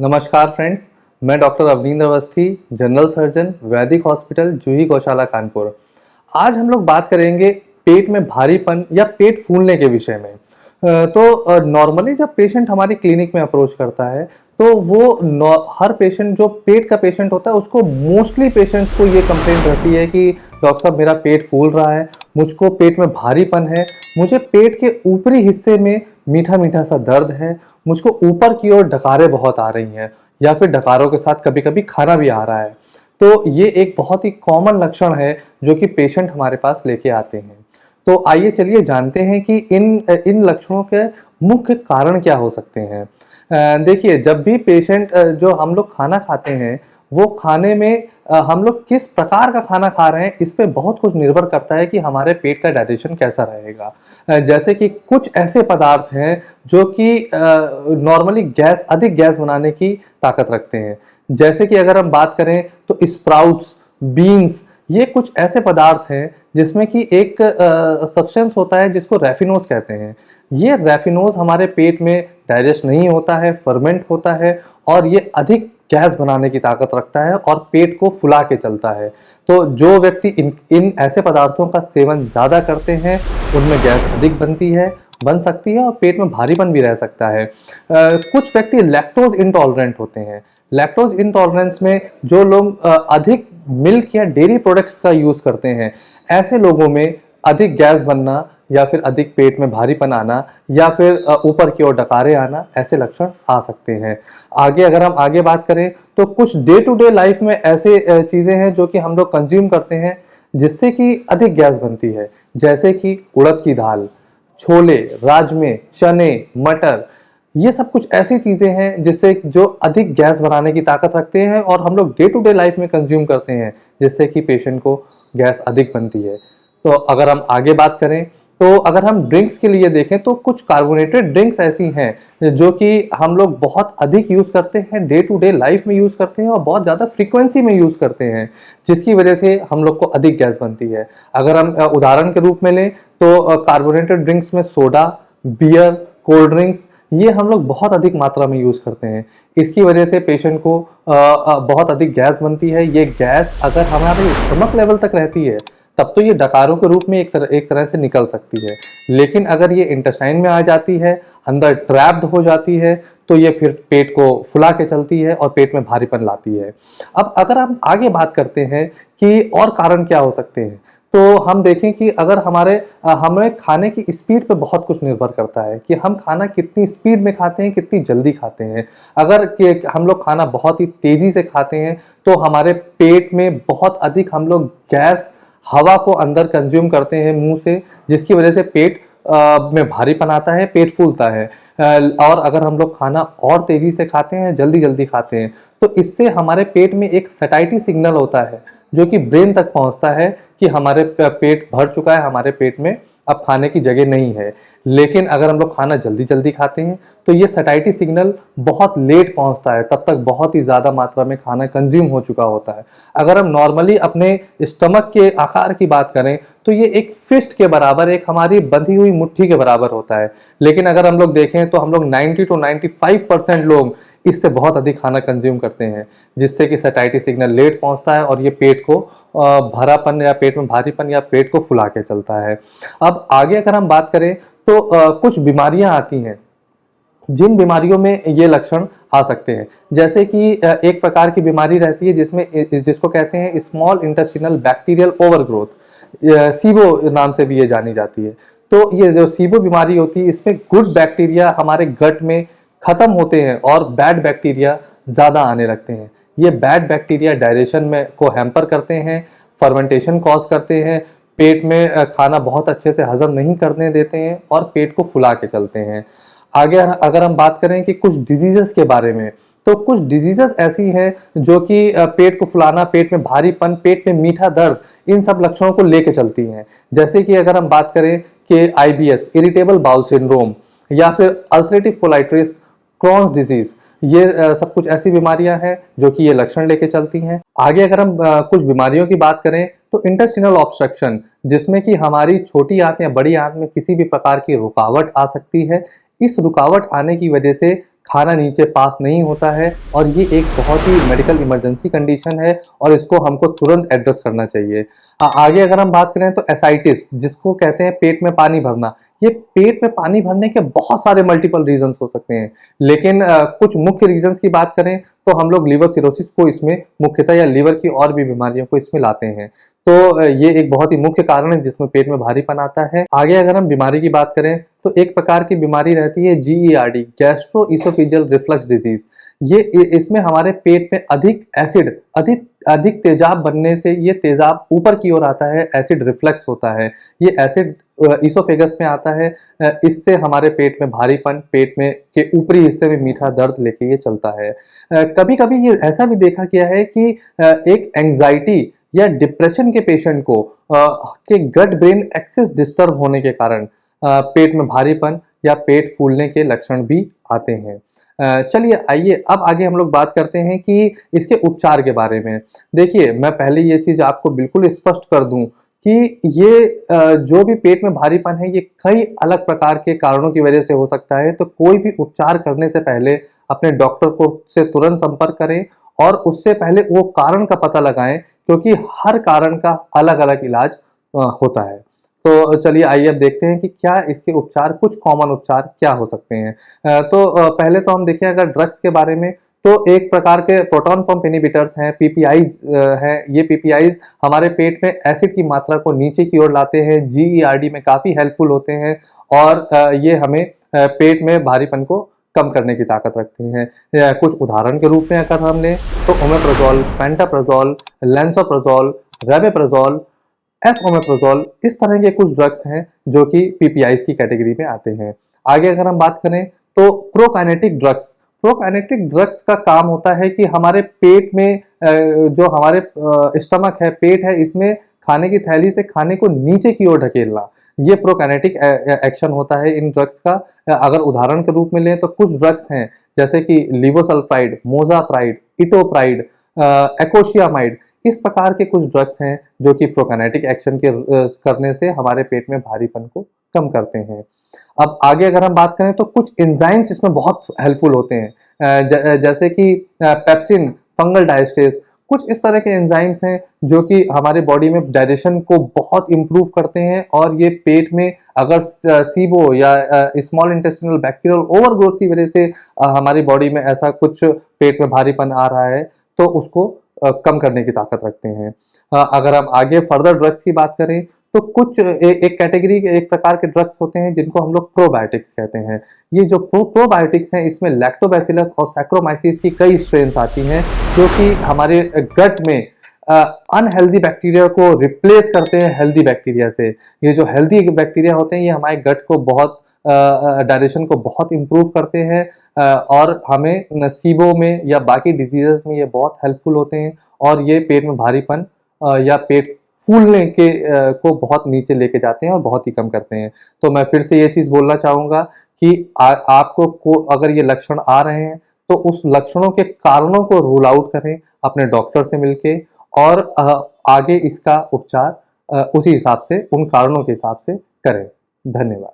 नमस्कार फ्रेंड्स, मैं doctor Avanindra Awasthi, general surgeon, वैदिक हॉस्पिटल, जूही गौशाला, कानपुर। आज हम लोग बात करेंगे पेट में भारीपन या पेट फूलने के विषय में। नॉर्मली जब पेशेंट हमारी क्लिनिक में अप्रोच करता है तो हर पेशेंट जो पेट का पेशेंट होता है उसको मोस्टली पेशेंट्स को ये कंप्लेंट रहती है कि डॉक्टर साहब मेरा पेट फूल रहा है, मुझको पेट में भारीपन है, मुझे पेट के ऊपरी हिस्से में मीठा मीठा सा दर्द है, मुझको ऊपर की ओर डकारें बहुत आ रही हैं या फिर डकारों के साथ कभी कभी खाना भी आ रहा है। तो ये एक बहुत ही कॉमन लक्षण है जो कि पेशेंट हमारे पास लेके आते हैं। तो आइए चलिए जानते हैं कि इन लक्षणों के मुख्य कारण क्या हो सकते हैं। देखिए, जब भी पेशेंट जो हम लोग खाना खाते हैं वो खाने में हम लोग किस प्रकार का खाना खा रहे हैं इस पे बहुत कुछ निर्भर करता है कि हमारे पेट का डाइजेशन कैसा रहेगा। जैसे कि कुछ ऐसे पदार्थ हैं जो कि नॉर्मली अधिक गैस बनाने की ताकत रखते हैं। जैसे कि अगर हम बात करें तो स्प्राउट्स, बीन्स, ये कुछ ऐसे पदार्थ हैं जिसमें कि एक सब्सटेंस होता है जिसको रेफिनोज कहते हैं। ये रेफिनोज हमारे पेट में डाइजेस्ट नहीं होता है, फर्मेंट होता है और ये अधिक गैस बनाने की ताकत रखता है और पेट को फुला के चलता है। तो जो व्यक्ति इन ऐसे पदार्थों का सेवन ज़्यादा करते हैं उनमें गैस अधिक बन सकती है और पेट में भारीपन भी रह सकता है। कुछ व्यक्ति लैक्टोज इंटॉलरेंट होते हैं। लैक्टोज इंटॉलरेंस में जो लोग अधिक मिल्क या डेयरी प्रोडक्ट्स का यूज़ करते हैं, ऐसे लोगों में अधिक गैस बनना या फिर अधिक पेट में भारीपन आना या फिर ऊपर की ओर डकारे आना, ऐसे लक्षण आ सकते हैं। अगर हम आगे बात करें तो कुछ डे टू डे लाइफ में ऐसे चीज़ें हैं जो कि हम लोग कंज्यूम करते हैं जिससे कि अधिक गैस बनती है। जैसे कि उड़द की दाल, छोले, राजमे, चने, मटर, ये सब कुछ ऐसी चीज़ें हैं जिससे जो अधिक गैस बनाने की ताकत रखते हैं और हम लोग डे टू डे लाइफ में कंज्यूम करते हैं जिससे कि पेशेंट को गैस अधिक बनती है। तो अगर हम आगे बात करें तो अगर हम ड्रिंक्स के लिए देखें तो कुछ कार्बोनेटेड ड्रिंक्स ऐसी हैं जो कि हम लोग बहुत अधिक यूज़ करते हैं, डे टू डे लाइफ में यूज़ करते हैं और बहुत ज़्यादा फ्रीक्वेंसी में यूज़ करते हैं, जिसकी वजह से हम लोग को अधिक गैस बनती है। अगर हम उदाहरण के रूप में लें तो कार्बोनेटेड ड्रिंक्स में सोडा, बियर, कोल्ड ड्रिंक्स, ये हम लोग बहुत अधिक मात्रा में यूज़ करते हैं। इसकी वजह से पेशेंट को बहुत अधिक गैस बनती है। ये गैस अगर हमारे स्टमक लेवल तक रहती है तब तो ये डकारों के रूप में एक तरह से निकल सकती है, लेकिन अगर ये इंटेस्टाइन में आ जाती है, अंदर ट्रैप्ड हो जाती है, तो ये फिर पेट को फुला के चलती है और पेट में भारीपन लाती है। अब अगर हम आगे बात करते हैं कि और कारण क्या हो सकते हैं, तो हम देखें कि अगर हमें खाने की स्पीड पे बहुत कुछ निर्भर करता है कि हम खाना कितनी स्पीड में खाते हैं, कितनी जल्दी खाते हैं। अगर हम लोग खाना बहुत ही तेज़ी से खाते हैं तो हमारे पेट में बहुत अधिक हम लोग गैस, हवा को अंदर कंज्यूम करते हैं मुंह से, जिसकी वजह से पेट में भारीपन आता है, पेट फूलता है। और अगर हम लोग खाना और तेज़ी से खाते हैं, जल्दी जल्दी खाते हैं, तो इससे हमारे पेट में एक सैटिस्फैक्टरी सिग्नल होता है जो कि ब्रेन तक पहुंचता है कि हमारे पेट भर चुका है, हमारे पेट में अब खाने की जगह नहीं है। लेकिन अगर हम लोग खाना जल्दी जल्दी खाते हैं तो ये सैटिस्फैक्टरी सिग्नल बहुत लेट पहुंचता है, तब तक बहुत ही ज़्यादा मात्रा में खाना कंज्यूम हो चुका होता है। अगर हम नॉर्मली अपने स्टमक के आकार की बात करें तो ये एक फिस्ट के बराबर, एक हमारी बंधी हुई मुट्ठी के बराबर होता है। लेकिन अगर हम लोग देखें तो हम लोग 90 to 95% लोग इससे बहुत अधिक खाना कंज्यूम करते हैं, जिससे कि सैटिस्फैक्टरी सिग्नल लेट पहुंचता है और ये पेट को भरापन या पेट में भारीपन या पेट को फुला के चलता है। अब आगे अगर हम बात करें तो कुछ बीमारियां आती हैं जिन बीमारियों में ये लक्षण आ सकते हैं। जैसे कि एक प्रकार की बीमारी रहती है जिसको कहते हैं small intestinal bacterial overgrowth, SIBO नाम से भी ये जानी जाती है। तो ये जो सीबो बीमारी होती है इसमें गुड बैक्टीरिया हमारे गट में खत्म होते हैं और बैड बैक्टीरिया ज़्यादा आने लगते हैं। ये बैड बैक्टीरिया डाइजेशन में को हैम्पर करते हैं, फर्मेंटेशन कॉज करते हैं, पेट में खाना बहुत अच्छे से हजम नहीं करने देते हैं और पेट को फुला के चलते हैं। आगे अगर हम बात करें कि कुछ डिजीजेस के बारे में, तो कुछ डिजीजेस ऐसी हैं जो कि पेट को फुलाना, पेट में भारीपन, पेट में मीठा दर्द, इन सब लक्षणों को लेके चलती हैं। जैसे कि अगर हम बात करें कि आईबीएस, इरिटेबल बाउल सिंड्रोम, या फिर अल्सरेटिव कोलाइटिस, क्रॉन्स डिजीज, ये सब कुछ ऐसी बीमारियां हैं जो कि ये लक्षण लेके चलती हैं। आगे अगर हम कुछ बीमारियों की बात करें तो इंटेस्टिनल ऑब्स्ट्रक्शन, जिसमें कि हमारी छोटी आंत या बड़ी आंत में किसी भी प्रकार की रुकावट आ सकती है। इस रुकावट आने की वजह से खाना नीचे पास नहीं होता है और ये एक बहुत ही मेडिकल इमरजेंसी कंडीशन है और इसको हमको तुरंत एड्रेस करना चाहिए। आगे अगर हम बात करें तो एसाइटिस, जिसको कहते हैं पेट में पानी भरना, ये पेट में पानी भरने के बहुत सारे मल्टीपल रीजंस हो सकते हैं, लेकिन कुछ मुख्य रीजंस की बात करें तो हम लोग लीवर सिरोसिस को इसमें मुख्यतः या लीवर की और भी बीमारियों को इसमें लाते हैं। तो ये एक बहुत ही मुख्य कारण है जिसमें पेट में भारीपन आता है। आगे अगर हम बीमारी की बात करें तो एक प्रकार की बीमारी रहती है GERD, gastro oesophageal reflux disease. ये इसमें हमारे पेट में अधिक एसिड, अधिक तेजाब बनने से ये तेजाब ऊपर की ओर आता है, एसिड रिफ्लक्स होता है। ये एसिड इसोफेगस में आता है, इससे हमारे पेट में भारीपन, पेट में के ऊपरी हिस्से में मीठा दर्द लेके ये चलता है। कभी कभी ये ऐसा भी देखा गया है कि एक एंजाइटी या डिप्रेशन के पेशेंट को के गट ब्रेन एक्सिस डिस्टर्ब होने के कारण पेट में भारीपन या पेट फूलने के लक्षण भी आते हैं। चलिए आइए अब आगे हम लोग बात करते हैं कि इसके उपचार के बारे में। देखिए, मैं पहले ये चीज़ आपको बिल्कुल स्पष्ट कर दूं कि ये जो भी पेट में भारीपन है ये कई अलग प्रकार के कारणों की वजह से हो सकता है। तो कोई भी उपचार करने से पहले अपने डॉक्टर को से तुरंत संपर्क करें और उससे पहले वो कारण का पता लगाएं, क्योंकि हर कारण का अलग अलग इलाज होता है। तो चलिए आइए अब देखते हैं कि क्या इसके उपचार, कुछ कॉमन उपचार क्या हो सकते हैं। पहले तो हम देखें अगर ड्रग्स के बारे में, तो एक प्रकार के प्रोटॉन पंप इनहिबिटर्स हैं, PPIs हैं। ये PPIs हमारे पेट में एसिड की मात्रा को नीचे की ओर लाते हैं, GERD में काफ़ी हेल्पफुल होते हैं और ये हमें पेट में भारीपन को कम करने की ताकत रखते हैं। कुछ उदाहरण के रूप में अगर हम लें तो ओमेप्राजोल, पेंटाप्राजोल, लैंसोप्राजोल, रेबेप्राजोल, एसओमेप्राजोल, इस तरह के कुछ ड्रग्स हैं जो कि PPIs की कैटेगरी में आते हैं। आगे अगर हम बात करें तो प्रोकाइनेटिक ड्रग्स का काम होता है कि हमारे पेट में जो हमारे स्टमक है, पेट है, इसमें खाने की थैली से खाने को नीचे की ओर ढकेलना, ये प्रोकाइनेटिक एक्शन होता है इन ड्रग्स का। अगर उदाहरण के रूप में लें तो कुछ ड्रग्स हैं जैसे कि लिवोसल्फाइड, मोजाप्राइड, इटोप्राइड, एकोशियामाइड, इस प्रकार के कुछ ड्रग्स हैं जो कि प्रोकाइनेटिक एक्शन के करने से हमारे पेट में भारीपन को कम करते हैं। अब आगे अगर हम बात करें तो कुछ एंजाइम्स इसमें बहुत हेल्पफुल होते हैं, जैसे कि पेप्सिन, फंगल डायस्टेज, कुछ इस तरह के एंजाइम्स हैं जो कि हमारे बॉडी में डाइजेशन को बहुत इम्प्रूव करते हैं और ये पेट में अगर सीबो या स्मॉल इंटेस्टिनल बैक्टीरियल ओवरग्रोथ की वजह से हमारी बॉडी में ऐसा कुछ पेट में भारीपन आ रहा है तो उसको कम करने की ताकत रखते हैं। अगर हम आगे फर्दर ड्रग्स की बात करें तो कुछ एक कैटेगरी के, एक प्रकार के ड्रग्स होते हैं जिनको हम लोग प्रोबायोटिक्स कहते हैं। ये जो प्रोबायोटिक्स हैं इसमें लैक्टोबैसिलस और सैक्रोमाइसिस की कई स्ट्रेन्स आती हैं जो कि हमारे गट में अनहेल्दी बैक्टीरिया को रिप्लेस करते हैं हेल्दी बैक्टीरिया से। ये जो हेल्दी बैक्टीरिया होते हैं ये हमारे गट को बहुत डाइजेशन को बहुत इम्प्रूव करते हैं और हमें सीबो में या बाकी डिजीजेस में ये बहुत हेल्पफुल होते हैं और ये पेट में भारीपन या पेट फूलने के को बहुत नीचे लेके जाते हैं और बहुत ही कम करते हैं। तो मैं फिर से ये चीज़ बोलना चाहूँगा कि आपको अगर ये लक्षण आ रहे हैं तो उस लक्षणों के कारणों को रूल आउट करें अपने डॉक्टर से मिलके और आगे इसका उपचार उसी हिसाब से, उन कारणों के हिसाब से करें। धन्यवाद।